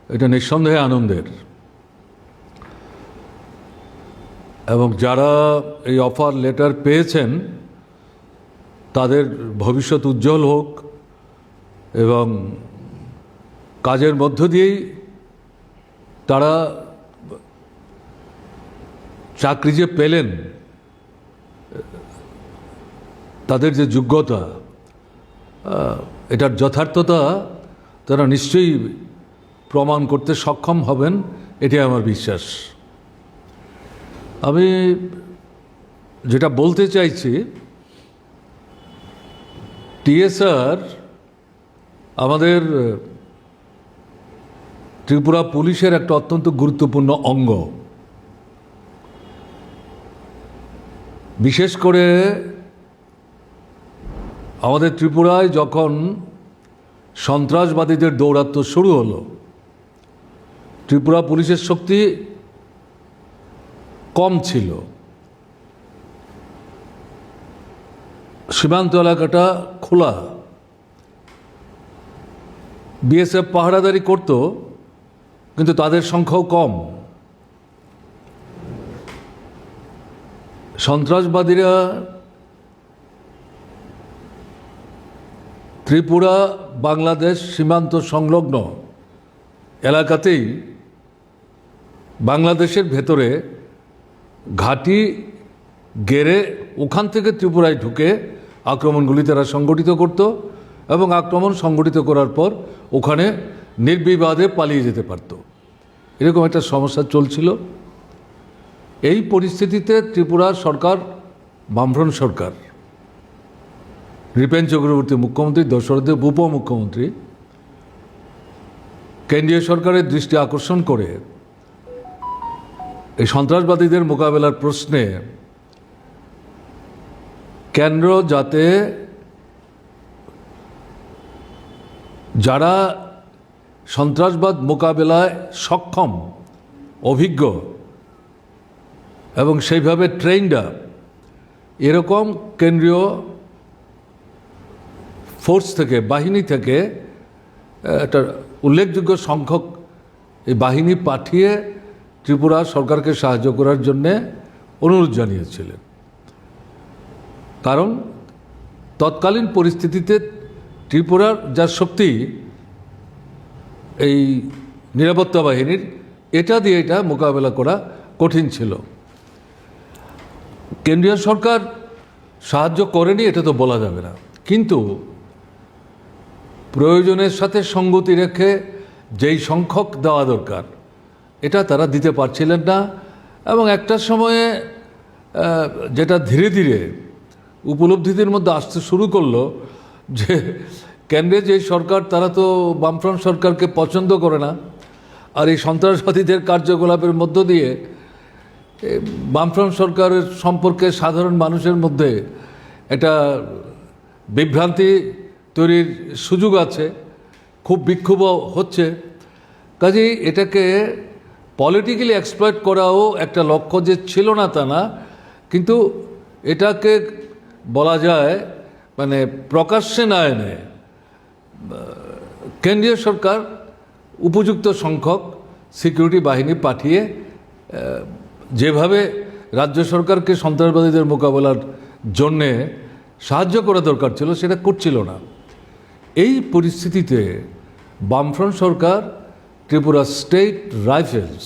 এটা নিঃসন্দেহে আনন্দের। এবং যারা এই অফার লেটার পেয়েছেন তাদের ভবিষ্যৎ উজ্জ্বল হোক এবং কাজের মধ্য দিয়েই তারা চাকরি যে পেলেন তাদের যে যোগ্যতা, এটার যথার্থতা তারা নিশ্চয়ই প্রমাণ করতে সক্ষম হবেন, এটাই আমার বিশ্বাস। আমি যেটা বলতে চাইছি, টিএসআর আমাদের ত্রিপুরা পুলিশের একটা অত্যন্ত গুরুত্বপূর্ণ অঙ্গ। বিশেষ করে আমাদের ত্রিপুরায় যখন সন্ত্রাসবাদীদের দৌরাত্ম্য শুরু হলো, ত্রিপুরা পুলিশের শক্তি কম ছিল। সীমান্ত এলাকাটা খোলা, বিএসএফ পাহারাদারি করত, কিন্তু তাদের সংখ্যাও কম। সন্ত্রাসবাদীরা ত্রিপুরা বাংলাদেশ সীমান্ত সংলগ্ন এলাকাতেই বাংলাদেশের ভেতরে ঘাঁটি গেড়ে ওখান থেকে ত্রিপুরায় ঢুকে আক্রমণগুলি তারা সংগঠিত করত এবং আক্রমণ সংগঠিত করার পর ওখানে নির্বিবাদে পালিয়ে যেতে পারত। এরকম একটা সমস্যা চলছিল। এই পরিস্থিতিতে ত্রিপুরার সরকার, বামফ্রন্ট সরকার, নৃপেন চক্রবর্তী মুখ্যমন্ত্রী, দশরথ দেব উপমুখ্যমন্ত্রী, কেন্দ্রীয় সরকারের দৃষ্টি আকর্ষণ করে এই সন্ত্রাসবাদীদের মোকাবেলার প্রশ্নে কেন্দ্র যাতে যারা সন্ত্রাসবাদ মোকাবেলায় সক্ষম, অভিজ্ঞ এবং সেইভাবে ট্রেন্ড আপ, এরকম কেন্দ্রীয় ফোর্স থেকে, বাহিনী থেকে একটা উল্লেখযোগ্য সংখ্যক এই বাহিনী পাঠিয়ে ত্রিপুরা সরকারকে সাহায্য করার জন্যে অনুরোধ জানিয়েছিলেন। কারণ তৎকালীন পরিস্থিতিতে ত্রিপুরার যা শক্তি এই নিরাপত্তা বাহিনীর, এটা দিয়ে এটা মোকাবেলা করা কঠিন ছিল। কেন্দ্রীয় সরকার সাহায্য করেনি এটা তো বলা যাবে না, কিন্তু প্রয়োজনের সাথে সঙ্গতি রেখে যেই সংখ্যক দেওয়া দরকার এটা তারা দিতে পারছিলেন না। এবং একটা সময়ে যেটা ধীরে ধীরে উপলব্ধিদের মধ্যে আসতে শুরু করলো যে কেন্দ্রে যে সরকার, তারা তো বামফ্রন্ট সরকারকে পছন্দ করে না, আর এই সন্ত্রাসবাদীদের কার্যকলাপের মধ্য দিয়ে বামফ্রন্ট সরকারের সম্পর্কে সাধারণ মানুষের মধ্যে একটা বিভ্রান্তি তৈরির সুযোগ আছে, খুব বিক্ষোভ হচ্ছে। কাজেই এটাকে পলিটিক্যালি এক্সপ্লয়েট করাও একটা লক্ষ্য যে ছিল না তা না, কিন্তু এটাকে বলা যায় মানে প্রকাশ্যে না এনে কেন্দ্রীয় সরকার উপযুক্ত সংখ্যক সিকিউরিটি বাহিনী পাঠিয়ে যেভাবে রাজ্য সরকারকে সন্ত্রাসবাদীদের মোকাবেলার জন্যে সাহায্য করা দরকার ছিল সেটা করছিল না। এই পরিস্থিতিতে বামফ্রন্ট সরকার ত্রিপুরা স্টেট রাইফেলস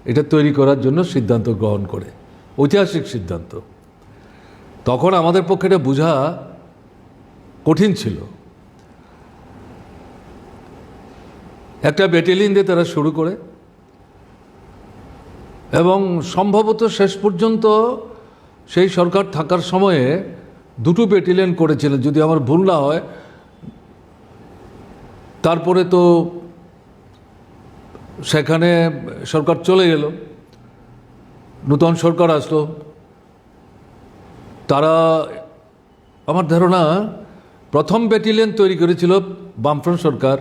এটা তৈরি করার জন্য সিদ্ধান্ত গ্রহণ করে, ঐতিহাসিক সিদ্ধান্ত। তখন আমাদের পক্ষে এটা বোঝা কঠিন ছিল। একটা ব্যাটালিয়ন দিয়ে তারা শুরু করে এবং সম্ভবত শেষ পর্যন্ত সেই সরকার থাকার সময়ে দুটো ব্যাটালিয়ন করেছিলেন, যদি আমার ভুল না হয়। তারপরে তো সেখানে সরকার চলে গেল, নূতন সরকার আসলো। তারা, আমার ধারণা, প্রথম ব্যাটালিয়ন তৈরি করেছিল বামফ্রন্ট সরকার,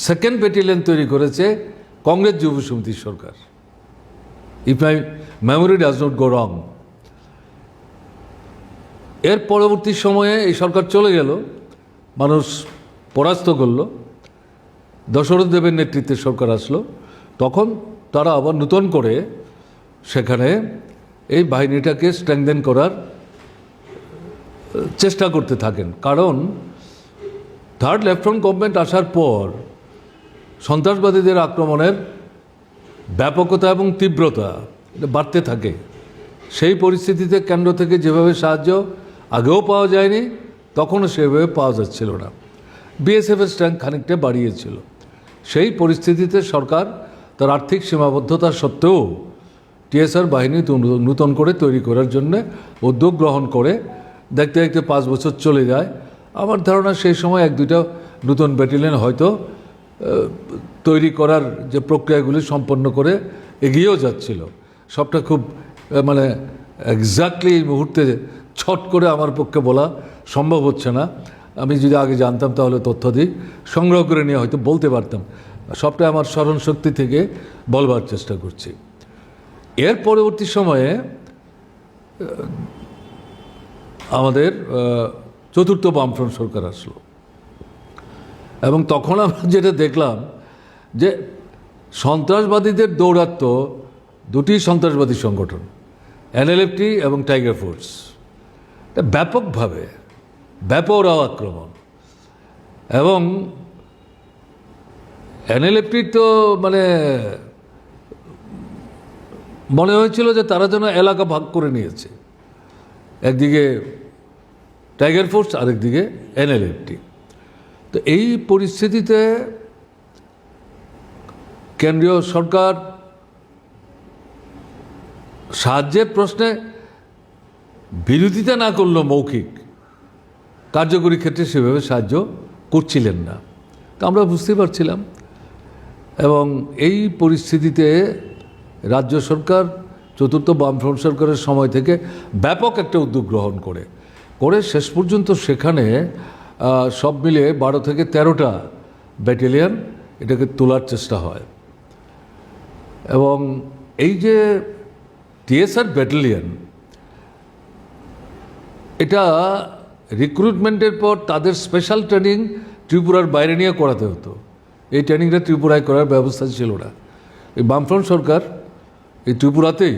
সেকেন্ড ব্যাটালিয়ন তৈরি করেছে কংগ্রেস যুব সমিতির সরকার, if my memory does not go wrong. এর পরবর্তী সময়ে এই সরকার চলে গেল, মানুষ পরাস্ত করল, দশরথ দেবের নেতৃত্বে সরকার আসলো, তখন তারা আবার নূতন করে সেখানে এই বাহিনীটাকে স্ট্রেংথেন করার চেষ্টা করতে থাকেন। কারণ থার্ড লেফট্রন্ট গভর্নমেন্ট আসার পর সন্ত্রাসবাদীদের আক্রমণের ব্যাপকতা এবং তীব্রতা এটা বাড়তে থাকে। সেই পরিস্থিতিতে কেন্দ্র থেকে যেভাবে সাহায্য আগেও পাওয়া যায়নি, তখনও সেভাবে পাওয়া যাচ্ছিল না। বিএসএফের স্ট্রেংথ খানিকটা বাড়িয়েছিল। সেই পরিস্থিতিতে সরকার তার আর্থিক সীমাবদ্ধতা সত্ত্বেও টিএসআর বাহিনী নূতন করে তৈরি করার জন্য উদ্যোগ গ্রহণ করে। দেখতে দেখতে 5 বছর চলে যায়। আমার ধারণা সেই সময় 1-2টা নূতন ব্যাটালিয়ন হয়তো তৈরি করার যে প্রক্রিয়াগুলি সম্পন্ন করে এগিয়েও যাচ্ছিল। সবটা খুব মানে এক্স্যাক্টলি এই মুহূর্তে ছট করে আমার পক্ষে বলা সম্ভব হচ্ছে না। আমি যদি আগে জানতাম তাহলে তথ্যাদি সংগ্রহ করে নিয়ে হয়তো বলতে পারতাম। সবটা আমার স্মরণশক্তি থেকে বলবার চেষ্টা করছি। এর পরবর্তী সময়ে আমাদের চতুর্থ বামফ্রন্ট সরকার আসলো, এবং তখন আমরা যেটা দেখলাম যে সন্ত্রাসবাদীদের দৌরাত্ম্য, দুটি সন্ত্রাসবাদী সংগঠন এনএলএফটি এবং টাইগার ফোর্স, ব্যাপকভাবে ব্যাপকরাও আক্রমণ। এবং এনএলএফটির তো মানে মনে হয়েছিল যে তারা যেন এলাকা ভাগ করে নিয়েছে, একদিকে টাইগার ফোর্স আরেকদিকে এনএলএফটি। তো এই পরিস্থিতিতে কেন্দ্রীয় সরকার সাহায্যের প্রশ্নে বিরোধিতা না করলেও মৌখিক কার্যকরী ক্ষেত্রে সেভাবে সাহায্য করছিলেন না, তা আমরা বুঝতে পারছিলাম। এবং এই পরিস্থিতিতে রাজ্য সরকার চতুর্থ বামফ্রন্ট সরকারের সময় থেকে ব্যাপক একটা উদ্যোগ গ্রহণ করে শেষ পর্যন্ত সেখানে সব মিলে 12 থেকে 13টা ব্যাটালিয়ন এটাকে তোলার চেষ্টা হয়। এবং এই যে টিএসআর ব্যাটালিয়ন, এটা রিক্রুটমেন্টের পর তাদের স্পেশাল ট্রেনিং ত্রিপুরার বাইরে নিয়ে করাতে হতো। এই ট্রেনিংটা ত্রিপুরায় করার ব্যবস্থা ছিল না। এই বামফ্রন্ট সরকার এই ত্রিপুরাতেই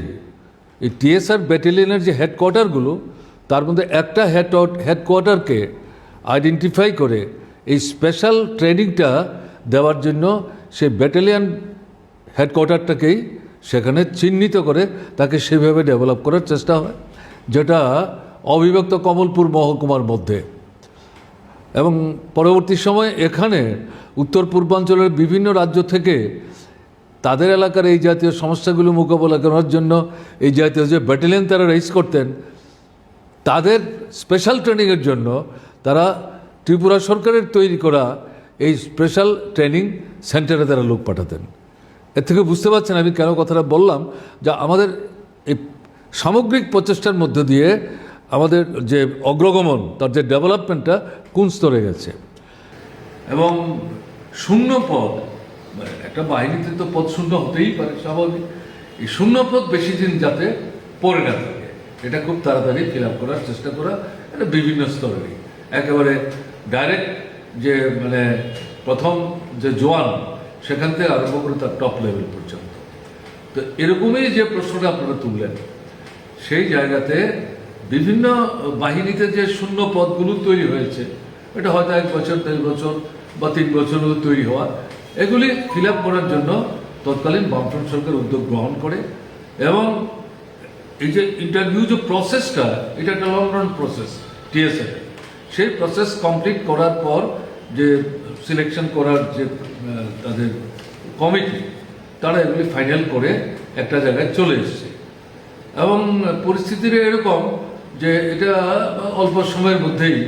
এই টিএসআর ব্যাটালিয়নের যে হেডকোয়ার্টারগুলো, তার মধ্যে একটা হেডকোয়ার্টারকে আইডেন্টিফাই করে এই স্পেশাল ট্রেনিংটা দেওয়ার জন্য সেই ব্যাটালিয়ন হেডকোয়ার্টারটাকেই সেখানে চিহ্নিত করে তাকে সেভাবে ডেভেলপ করার চেষ্টা হয়, যেটা অবিভক্ত কমলপুর মহকুমার মধ্যে। এবং পরবর্তী সময় এখানে উত্তর পূর্বাঞ্চলের বিভিন্ন রাজ্য থেকে তাদের এলাকার এই জাতীয় সমস্যাগুলো মোকাবেলা করার জন্য এই জাতীয় যে ব্যাটালিয়ন তারা রেইজ করতেন, তাদের স্পেশাল ট্রেনিংয়ের জন্য তারা ত্রিপুরা সরকারের তৈরি করা এই স্পেশাল ট্রেনিং সেন্টারে তারা লোক পাঠাতেন। এর থেকে বুঝতে পারছেন আমি কেন কথাটা বললাম, যা আমাদের এই সামগ্রিক প্রচেষ্টার মধ্য দিয়ে আমাদের যে অগ্রগমন, তার যে ডেভেলপমেন্টটা কোন স্তরে গেছে। এবং শূন্য পদ, একটা বাহিনীতে তো পদ শূন্য হতেই পারে, স্বাভাবিক। এই শূন্য পদ বেশি দিন যাতে পড়ে না থাকে, এটা খুব তাড়াতাড়ি ফিল আপ করার চেষ্টা করা, এটা বিভিন্ন স্তরেরই, একেবারে ডাইরেক্ট যে মানে প্রথম যে জোয়ান সেখান থেকে আরম্ভ করে তার টপ লেভেল পর্যন্ত। তো এরকমই যে প্রশ্নটা আপনারা তুললেন, সেই জায়গাতে বিভিন্ন বাহিনীতে যে শূন্য পদগুলো তৈরি হয়েছে, এটা হয়তো 1 বছর 2 বছর বা 3 বছর তৈরি হওয়া, এগুলি ফিল আপ করার জন্য তৎকালীন বামফ্রন্ট সরকার উদ্যোগ গ্রহণ করে। এবং এই যে ইন্টারভিউ যে প্রসেসটা, এটা একটা লং রান প্রসেস টিএসএ, সেই প্রসেস কমপ্লিট করার পর যে সিলেকশন করার যে তাদের কমিটি, তারা এগুলি ফাইনাল করে একটা জায়গায় চলে এসছে। এবং পরিস্থিতিটা এরকম যে এটা অল্প সময়ের মধ্যেই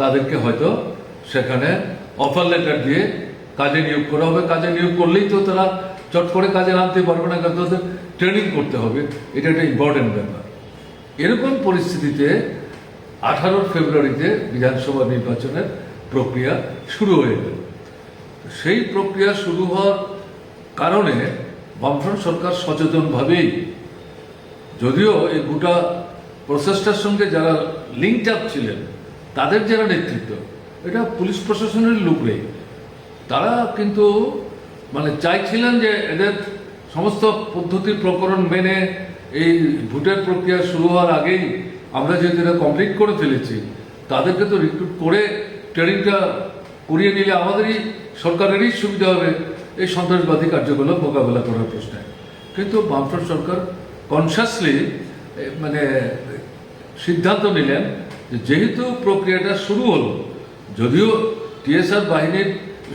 তাদেরকে হয়তো সেখানে অফার লেটার দিয়ে কাজে নিয়োগ করা হবে। কাজে নিয়োগ করলেই তো তারা চট করে কাজে আনতে পারবে না, কারণ তাদের ট্রেনিং করতে হবে, এটা একটা ইম্পর্টেন্ট ব্যাপার। এরকম পরিস্থিতিতে 18 ফেব্রুয়ারিতে বিধানসভা নির্বাচনের প্রক্রিয়া শুরু হয়ে গেল। সেই প্রক্রিয়া শুরু হওয়ার কারণে বামফ্রন্ট সরকার সচেতনভাবেই, যদিও এই গোটা প্রসেসটার সঙ্গে যারা লিঙ্কড আপ ছিলেন, তাদের যারা নেতৃত্ব, এটা পুলিশ প্রশাসনের লোক নেই, তারা কিন্তু মানে চাইছিলেন যে এদের সমস্ত পদ্ধতি প্রকরণ মেনে এই ভোটের প্রক্রিয়া শুরু হওয়ার আগেই আমরা যেহেতু এটা কমপ্লিট করে ফেলেছি, তাদেরকে তো রিক্রুট করে ট্রেনিংটা করিয়ে নিলে আমাদেরই সরকারেরই সুবিধা হবে এই সন্ত্রাসবাদী কার্যকলাপ মোকাবেলা করার প্রশ্নে। কিন্তু বামফ্রন্ট সরকার কনসাসলি মানে সিদ্ধান্ত নিলেন যে যেহেতু প্রক্রিয়াটা শুরু হলো, যদিও টিএসআর বাহিনীর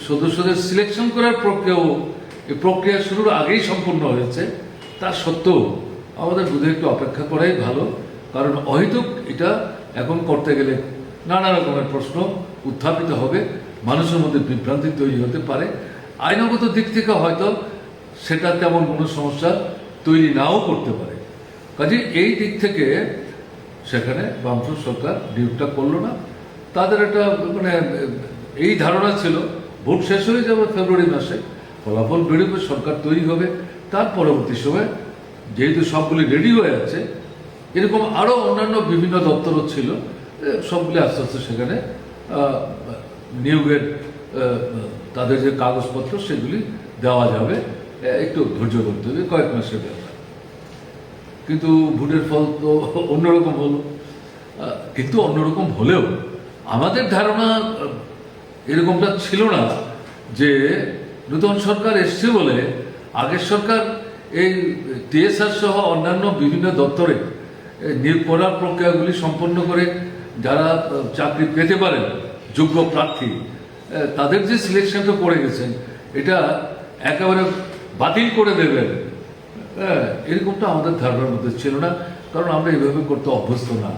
সদস্যদের সিলেকশন করার প্রক্রিয়াও এই প্রক্রিয়া শুরুর আগেই সম্পূর্ণ হয়েছে, তা সত্ত্বেও আমাদের বুঝে একটু অপেক্ষা করাই ভালো। কারণ অহেতুক এটা এখন করতে গেলে নানা রকমের প্রশ্ন উত্থাপিত হবে, মানুষের মধ্যে বিভ্রান্তি তৈরি হতে পারে। আইনগত দিক থেকে হয়তো সেটা তেমন কোনো সমস্যা তৈরি নাও করতে পারে। কাজে এই দিক থেকে সেখানে বামফ্রন্ট সরকার ডিউটিটা করলো না। তাদের একটা মানে এই ধারণা ছিল ভোট শেষ হয়ে যাবে ফেব্রুয়ারি মাসে, ফলাফল বেরোবে, সরকার তৈরি হবে, তার পরবর্তী সময় যেহেতু সবগুলি রেডি হয়ে আছে, এরকম আরও অন্যান্য বিভিন্ন দপ্তরও ছিল, সবগুলি আস্তে আস্তে সেখানে নিয়োগের তাদের যে কাগজপত্র সেগুলি দেওয়া যাবে। একটু ধৈর্য ধরতে হবে, কয়েক মাসের ব্যাপার। কিন্তু ভোটের ফল তো অন্যরকম হলো। কিন্তু অন্যরকম হলেও আমাদের ধারণা এরকমটা ছিল না যে নতুন সরকার এসছে বলে আগের সরকার এই টিএসআর সহ অন্যান্য বিভিন্ন দপ্তরে নিয়োগ করার প্রক্রিয়াগুলি সম্পন্ন করে যারা চাকরি পেতে পারেন যোগ্য প্রার্থী, তাদের যে সিলেকশনটা করে গেছেন এটা একেবারে বাতিল করে দেবেন, এরকমটা আমাদের ধারণার মধ্যে ছিল না। কারণ আমরা এইভাবে করতে অভ্যস্ত না।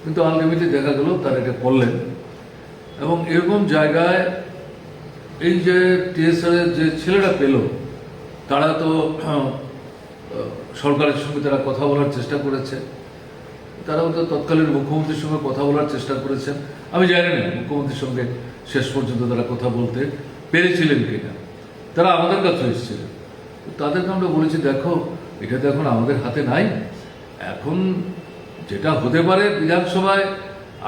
কিন্তু আলটিমেটলি দেখা গেল তারা এটা করলেন। এবং এরকম জায়গায় এই যে টিএসআর যে ছেলেরা পেল, তারা তো সরকারের সঙ্গে তারা কথা বলার চেষ্টা করেছে, তারাও তো তৎকালীন মুখ্যমন্ত্রীর সঙ্গে কথা বলার চেষ্টা করেছেন। আমি জানি না মুখ্যমন্ত্রীর সঙ্গে শেষ পর্যন্ত তারা কথা বলতে পেরেছিলেন কিনা, তারা আমাদের কাছে এসেছিলেন। তাদেরকে আমরা বলেছি, দেখো এটা তো এখন আমাদের হাতে নাই, এখন যেটা হতে পারে বিধানসভায়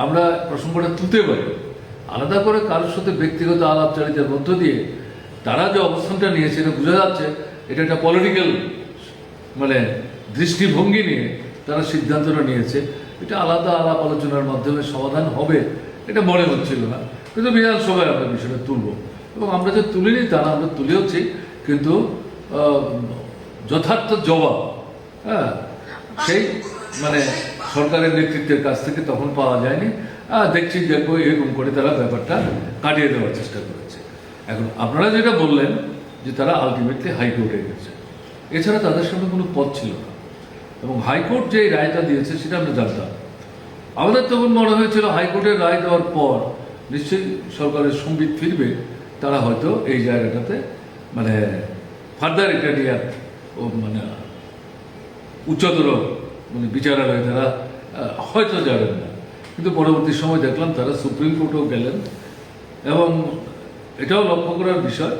আমরা প্রসঙ্গটা তুলতে পারি, আলাদা করে কারোর সাথে ব্যক্তিগত আলাপচারিতার মধ্য দিয়ে তারা যে অবস্থানটা নিয়েছে এটা বোঝা যাচ্ছে এটা একটা পলিটিক্যাল মানে দৃষ্টিভঙ্গি নিয়ে তারা সিদ্ধান্তটা নিয়েছে। এটা আলাদা আলাপ আলোচনার মাধ্যমে সমাধান হবে এটা মনে হচ্ছিল না। কিন্তু বিধানসভায় আমরা বিষয়টা তুলব, এবং আমরা যে তুলিনি তা না, আমরা তুলেওছি, কিন্তু যথার্থ জবাব সেই মানে সরকারের নেতৃত্বের কাছ থেকে তখন পাওয়া যায়নি। দেখছি দেখবো এরকম করে তারা ব্যাপারটা কাটিয়ে দেওয়ার চেষ্টা করেছে। এখন আপনারা যেটা বললেন যে তারা আলটিমেটলি হাইকোর্টে গেছে, এছাড়া তাদের সামনে কোনো পথ ছিল না। এবং হাইকোর্ট যে রায়টা দিয়েছে সেটা আমরা জানতাম। আমাদের তখন মনে হয়েছিল হাইকোর্টের রায় দেওয়ার পর নিশ্চয়ই সরকারের সম্বিত ফিরবে, তারা হয়তো এই জায়গাটাতে মানে ফার্দার এটা নিয়ে মানে উচ্চতর মানে বিচারালয়ে তারা হয়তো যাবেন না। কিন্তু পরবর্তী সময় দেখলাম তারা সুপ্রিম কোর্টেও গেলেন। এবং এটাও লক্ষ্য করার বিষয়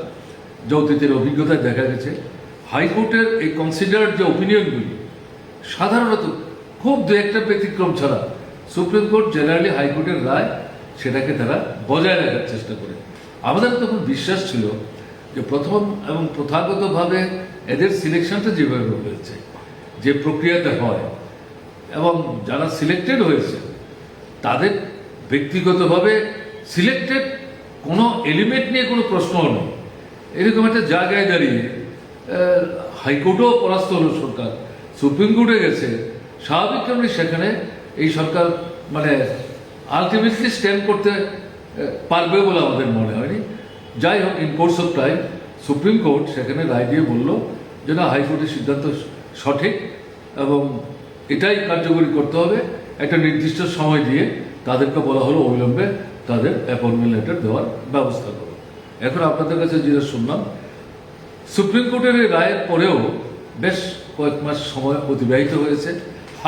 যে অতীতের অভিজ্ঞতায় দেখা গেছে হাইকোর্টের এই কনসিডার্ড যে ওপিনিয়নগুলি সাধারণত খুব দু একটা ব্যতিক্রম ছাড়া সুপ্রিম কোর্ট জেনারেলি হাইকোর্টের রায় সেটাকে তারা বজায় রাখার চেষ্টা করে। আমাদের তখন বিশ্বাস ছিল যে প্রথম এবং প্রথাগতভাবে এদের সিলেকশনটা যেভাবে হয়েছে, যে প্রক্রিয়াতে হয়, এবং যারা সিলেক্টেড হয়েছে তাদের ব্যক্তিগতভাবে সিলেক্টেড কোনো এলিমেন্ট নিয়ে কোনো প্রশ্নও নেই, এরকম একটা জায়গায় দাঁড়িয়ে হাইকোর্টেও পরাস্ত হলো সরকার, সুপ্রিম কোর্টে গেছে, স্বাভাবিক কারণে সেখানে এই সরকার মানে আলটিমেটলি স্ট্যান্ড করতে পারবে বলে আমাদের মনে হয়নি। যাই হোক, in course of time supreme court সেখানে রায় দিয়ে বলল যে না, হাইকোর্টের সিদ্ধান্ত সঠিক এবং এটাই কার্যকরী করতে হবে। একটা নির্দিষ্ট সময় দিয়ে তাদেরকে বলা হলো অবিলম্বে তাদের অ্যাপয়েন্টমেন্ট লেটার দেওয়ার ব্যবস্থা করো। এখন আপনাদের কাছে যেটা শুনলাম, সুপ্রিম কোর্টের এই রায়ের পরেও বেশ কয়েক মাস সময় অতিবাহিত হয়েছে।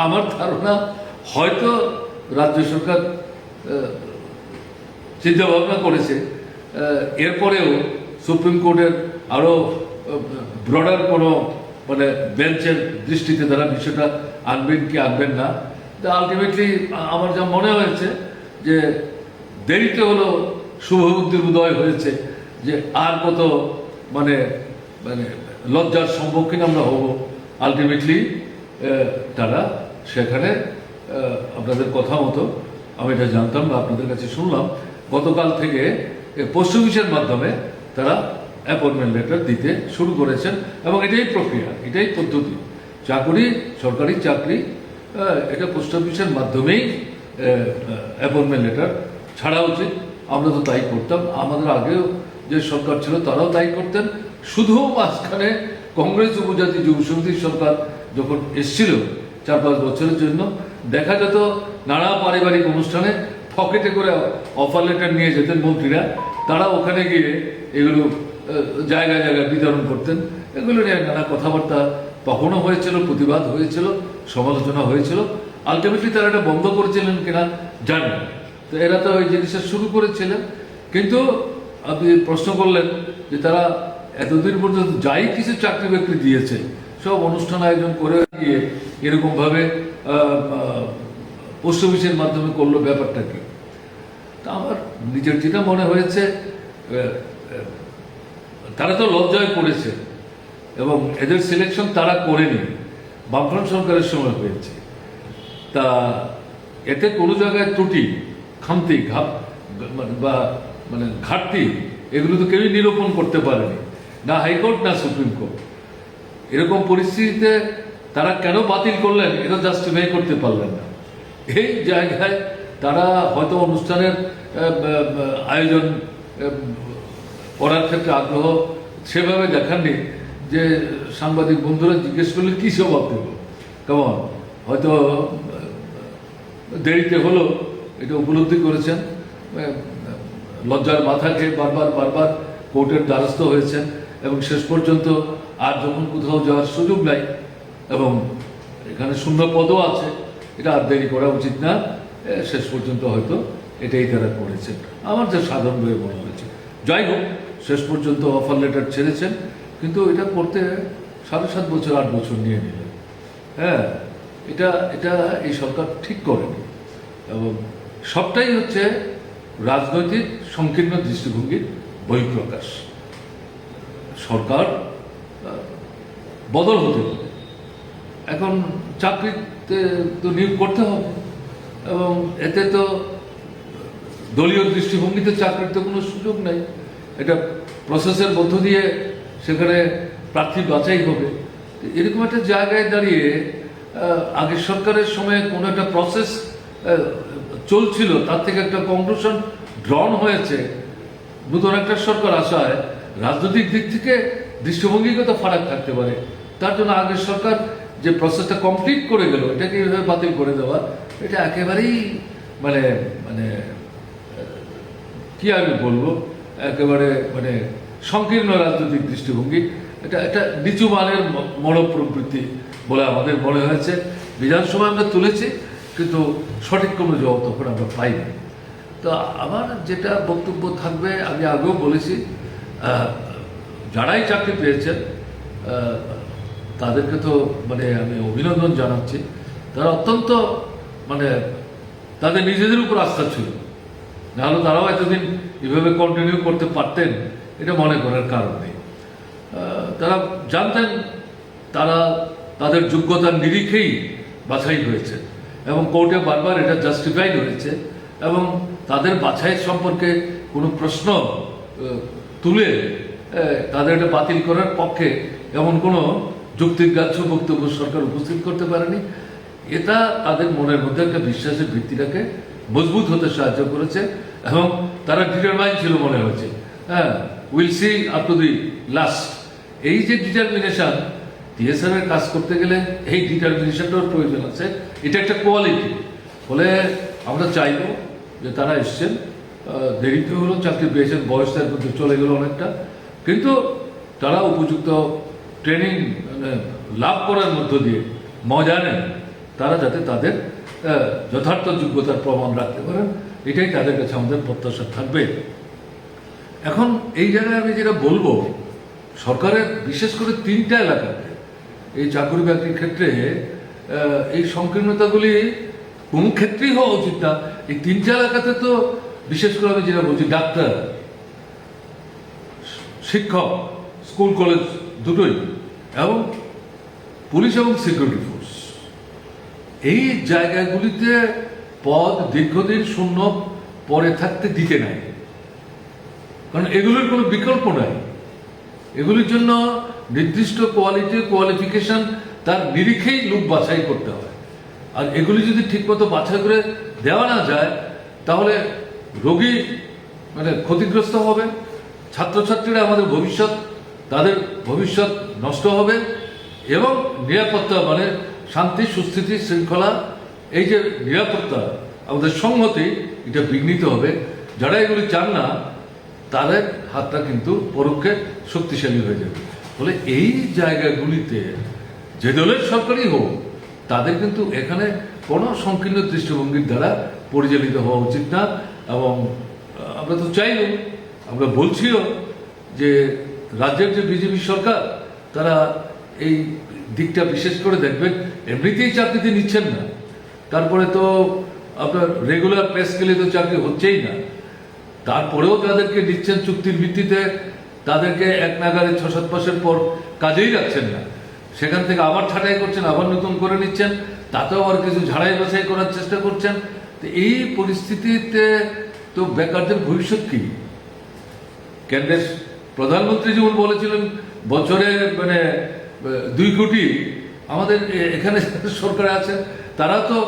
আমার ধারণা হয়তো রাজ্য সরকার চিন্তা ভাবনা করেছে এরপরেও সুপ্রিম কোর্টের আরও ব্রডার কোনো মানে বেঞ্চের দৃষ্টিতে তারা বিষয়টা আনবেন কি আনবেন না। তা আলটিমেটলি আমার যা মনে হয়েছে যে দেরিতে হলো শুভবুদ্ধির উদয় হয়েছে, যে আর কত মানে মানে লজ্জার সম্মুখীন আমরা হব। আলটিমেটলি তারা সেখানে আপনাদের কথা মতো, আমি এটা জানতাম বা আপনাদের কাছে শুনলাম, গতকাল থেকে পোস্ট অফিসের মাধ্যমে তারা অ্যাপয়েন্টমেন্ট লেটার দিতে শুরু করেছেন। এবং এটাই প্রক্রিয়া, এটাই পদ্ধতি। চাকরি, সরকারি চাকরি, এটা পোস্ট অফিসের মাধ্যমেই অ্যাপয়েন্টমেন্ট লেটার ছাড়া উচিত। আমরা তো তাই করতাম, আমাদের আগেও যে সরকার ছিল তারাও তাই করতেন। শুধু মাঝখানে কংগ্রেস উপজাতি যুব সমিতির সরকার যখন এসেছিল 4-5 বছরের জন্য, দেখা যেত নানা পারিবারিক অনুষ্ঠানে পকেটে করে অফার লেটার নিয়ে যেতেন মন্ত্রীরা, তারা ওখানে গিয়ে এগুলো জায়গায় জায়গায় বিতরণ করতেন। এগুলো নিয়ে নানা কথাবার্তা তখনও হয়েছিল, প্রতিবাদ হয়েছিল, সমালোচনা হয়েছিল। আলটিমেটলি তারা এটা বন্ধ করেছিলেন কিনা জানি না। তো এরা তো ওই জিনিসটা শুরু করেছিলেন। কিন্তু আপনি প্রশ্ন করলেন যে তারা এতদিন পর্যন্ত যাই কিছু চাকরি বাকরি দিয়েছে সব অনুষ্ঠান আয়োজন করে গিয়ে এরকমভাবে পোস্ট অফিসের মাধ্যমে করলো, ব্যাপারটা কি? তা আমার নিজের যেটা মনে হয়েছে, তারা তো লজ্জায় পড়েছে এবং এদের সিলেকশন তারা করেনি, বামফ্রন্ট সরকারের সময় হয়েছে। তা এতে কোনো জায়গায় ত্রুটি, খামতি, বা মানে ঘাটতি, এগুলো তো কেউই নিরূপণ করতে পারেনি, না হাইকোর্ট না সুপ্রিম কোর্ট। এরকম পরিস্থিতিতে তারা কেন বাতিল করলেন এটা জাস্টিফাই করতে পারলেন না। এই জায়গায় তারা হয়তো অনুষ্ঠানের আয়োজন করার ক্ষেত্রে আগ্রহ সেভাবে দেখাননি, যে সাংবাদিক বন্ধুরা জিজ্ঞেস করলে কী জবাব দেব, কেমন হয়তো দেরিতে হলো এটা উপলব্ধি করেছেন। লজ্জার মাথাকে বারবার কোর্টের দ্বারস্থ হয়েছেন এবং শেষ পর্যন্ত আর যখন কোথাও যাওয়ার সুযোগ নাই এবং এখানে শূন্য পদও আছে, এটা আর দেরি করা উচিত না, শেষ পর্যন্ত হয়তো এটাই তারা করেছেন, আমার যা সাধারণভাবে মনে হয়েছে। যাই হোক, শেষ পর্যন্ত অফার লেটার ছেড়েছেন, কিন্তু এটা করতে 7.5 বছর 8 বছর নিয়ে নিলেন। হ্যাঁ, এটা এই সরকার ঠিক করেনি এবং সবটাই হচ্ছে রাজনৈতিক সংকীর্ণ দৃষ্টিভঙ্গির বহিঃপ্রকাশ। সরকার বদল হতে হবে, এখন চাকরিতে তো নিয়োগ করতে হবে এবং এতে তো দলীয় দৃষ্টিভঙ্গিতে চাকরির তো কোনো সুযোগ নেই। এটা প্রসেসের মধ্য দিয়ে সেখানে প্রার্থী বাছাই হবে। এরকম একটা জায়গায় দাঁড়িয়ে আগের সরকারের সময় কোনো একটা প্রসেস চলছিল, তার থেকে একটা কনক্লুশন ড্রন হয়েছে। নতুন একটা সরকার আসায় রাজনৈতিক দিক থেকে দৃষ্টিভঙ্গিগত ফারাক থাকতে পারে, তার জন্য আগের সরকার যে প্রসেসটা কমপ্লিট করে গেল এটাকে এইভাবে বাতিল করে দেওয়া, এটা একেবারেই মানে মানে কি আমি বলবো, একেবারে মানে সংকীর্ণ রাজনৈতিক দৃষ্টিভঙ্গি। এটা নিচু মানের মনোপ্রবৃত্তি বলে আমাদের মনে হয়েছে। বিধানসভায় আমরা তুলেছি, কিন্তু সঠিক কোনো জবাব তখন আমরা পাইনি। তো আমার যেটা বক্তব্য থাকবে, আমি আগেও বলেছি, যারাই চাকরি পেয়েছেন তাদেরকে তো মানে আমি অভিনন্দন জানাচ্ছি। তারা অত্যন্ত মানে তাদের নিজেদের উপর আস্থা ছিল, নাহলে তারাও এতদিন এভাবে কন্টিনিউ করতে পারতেন এটা মনে করার কারণ নেই। তারা জানতেন তারা তাদের যোগ্যতার নিরিখেই বাছাই হয়েছে এবং কোর্টে বারবার এটা জাস্টিফাইড হয়েছে এবং তাদের বাছাই সম্পর্কে কোনো প্রশ্ন তুলে তাদের এটা বাতিল করার পক্ষে এমন কোনো যুক্তিগ্রাহ্য বক্তব্য সরকার উপস্থিত করতে পারেনি। এটা তাদের মনের মধ্যে একটা বিশ্বাসের ভিত্তিটাকে মজবুত হতে সাহায্য করেছে এবং তারা ডিটারমাইন ছিল মনে হয়েছে। হ্যাঁ, will see up to the last. এই যে ডিটারমিনেশন, টিএসআর এর কাজ করতে গেলে এই ডিটারমিনেশনটার প্রয়োজন আছে, এটা একটা কোয়ালিটি। ফলে আমরা চাইব যে তারা এসছেন, দেরিতে হলেও চাকরি পেয়েছেন, বয়স তার মধ্যে চলে গেল অনেকটা, কিন্তু তারা উপযুক্ত ট্রেনিং লাভ করার মধ্য দিয়ে মজা নেন, তারা যাতে তাদের যথার্থ যোগ্যতার প্রমাণ রাখতে পারেন, এটাই তাদের কাছে আমাদের প্রত্যাশা থাকবে। এখন এই জায়গায় আমি যেটা বলবো, সরকারের বিশেষ করে 3টা এলাকাতে এই চাকরি বাকরির ক্ষেত্রে এই সংকীর্ণতাগুলি কোনো ক্ষেত্রেই হওয়া উচিত না। এই 3টা এলাকাতে তো বিশেষ করে আমি যেটা বলছি, ডাক্তার, শিক্ষক, স্কুল কলেজ দুটোই, এবং পুলিশ এবং সিকিউরিটি ফোর্স, এই জায়গাগুলিতে পদ দীর্ঘদিন শূন্য পরে থাকতে দিতে নাই। কারণ এগুলোর কোনো বিকল্প নাই। এগুলির জন্য নির্দিষ্ট কোয়ালিফিকেশন তার নিরিখেই লোক বাছাই করতে হয়। আর এগুলি যদি ঠিকমতো বাছাই করে দেওয়া না যায়, তাহলে রোগী মানে ক্ষতিগ্রস্ত হবে, ছাত্রছাত্রীরা আমাদের ভবিষ্যৎ, তাদের ভবিষ্যৎ নষ্ট হবে, এবং নিরাপত্তা মানে শান্তি, সুস্থিতি, শৃঙ্খলা, এই যে নিরাপত্তা, আমাদের সংহতি, এটা বিঘ্নিত হবে। যারা এগুলি চান না, তাদের হাতটা কিন্তু পরোক্ষে শক্তিশালী হয়ে যাবে। ফলে এই জায়গাগুলিতে যে দলের সরকারই হোক, তাদের কিন্তু এখানে কোনো সংকীর্ণ দৃষ্টিভঙ্গির দ্বারা পরিচালিত হওয়া উচিত না। এবং আমরা তো চাইও, আমরা বলছিও যে রাজ্যের যে বিজেপি সরকার, তারা এই দিকটা বিশেষ করে দেখবেন। এমনিতেই চাকরিতে নিচ্ছেন না, তারপরে তো আপনার রেগুলার পে স্কেলে তো চাকরি হচ্ছেই না, তারপরেও তাদেরকে নিচ্ছেন চুক্তির ভিত্তিতে, তাদেরকে এক নাগারে 6-7 মাসের পর কাজেই রাখছেন না, সেখান থেকে আবার ছাঁটাই করছেন, আবার নতুন করে নিচ্ছেন, তাতেও আবার কিছু ঝাড়াই বাছাই করার চেষ্টা করছেন। তো এই পরিস্থিতিতে তো বেকারদের ভবিষ্যৎ কি? কেন্দ্রের প্রধানমন্ত্রী যেমন বলেছিলেন বছরে মানে 2 কোটি, আমাদের এখানে সরকারে আছেন তারা তো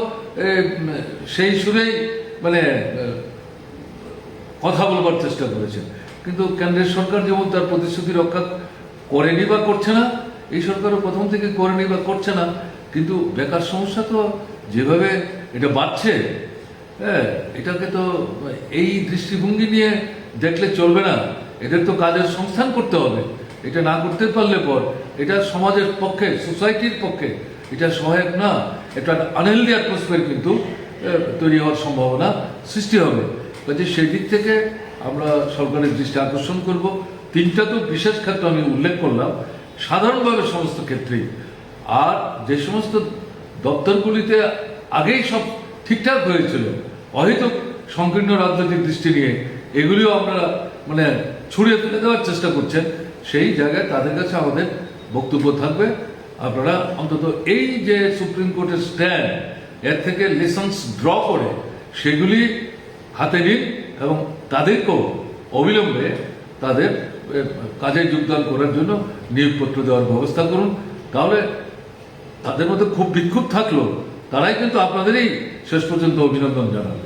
সেই সুরেই মানে কথা বলবার চেষ্টা করেছেন। কিন্তু কেন্দ্রের সরকার যেমন তার প্রতিশ্রুতি রক্ষা করেনি বা করছে না, এই সরকারও প্রথম থেকে করেনি বা করছে না। কিন্তু বেকার সমস্যা তো যেভাবে এটা বাড়ছে, হ্যাঁ, এটাকে তো এই দৃষ্টিভঙ্গি নিয়ে দেখলে চলবে না। এদের তো কাজের সংস্থান করতে হবে। এটা না করতে পারলে পর এটা সমাজের পক্ষে, সোসাইটির পক্ষে এটা সহায়ক না। একটা আনহেলদি অ্যাটমসফিয়ার কিন্তু তৈরি হওয়ার সম্ভাবনা সৃষ্টি হবে। কাজে সেই দিক থেকে আমরা সরকারের দৃষ্টি আকর্ষণ করব। 3টা তো বিশেষ ক্ষেত্র আমি উল্লেখ করলাম, সাধারণভাবে সমস্ত ক্ষেত্রেই। আর যে সমস্ত দপ্তরগুলিতে আগেই সব ঠিকঠাক হয়েছিল, অহেতুক সংকীর্ণ রাজনৈতিক দৃষ্টি নিয়ে এগুলিও আমরা মানে ছড়িয়ে তুলে দেওয়ার চেষ্টা করছেন, সেই জায়গায় তাদের কাছে আমাদের বক্তব্য থাকবে, আপনারা অন্তত এই যে সুপ্রিম কোর্টের স্ট্যান্ড, এর থেকে লেসন্স ড্র করে সেগুলি হাতে নিন এবং তাদেরকেও অবিলম্বে তাদের কাজে যোগদান করার জন্য নিয়োগপত্র দেওয়ার ব্যবস্থা করুন। তাহলে তাদের মধ্যে খুব বিক্ষোভ থাকলো, তারাই কিন্তু আপনাদেরই শেষ পর্যন্ত অভিনন্দন জানাবে।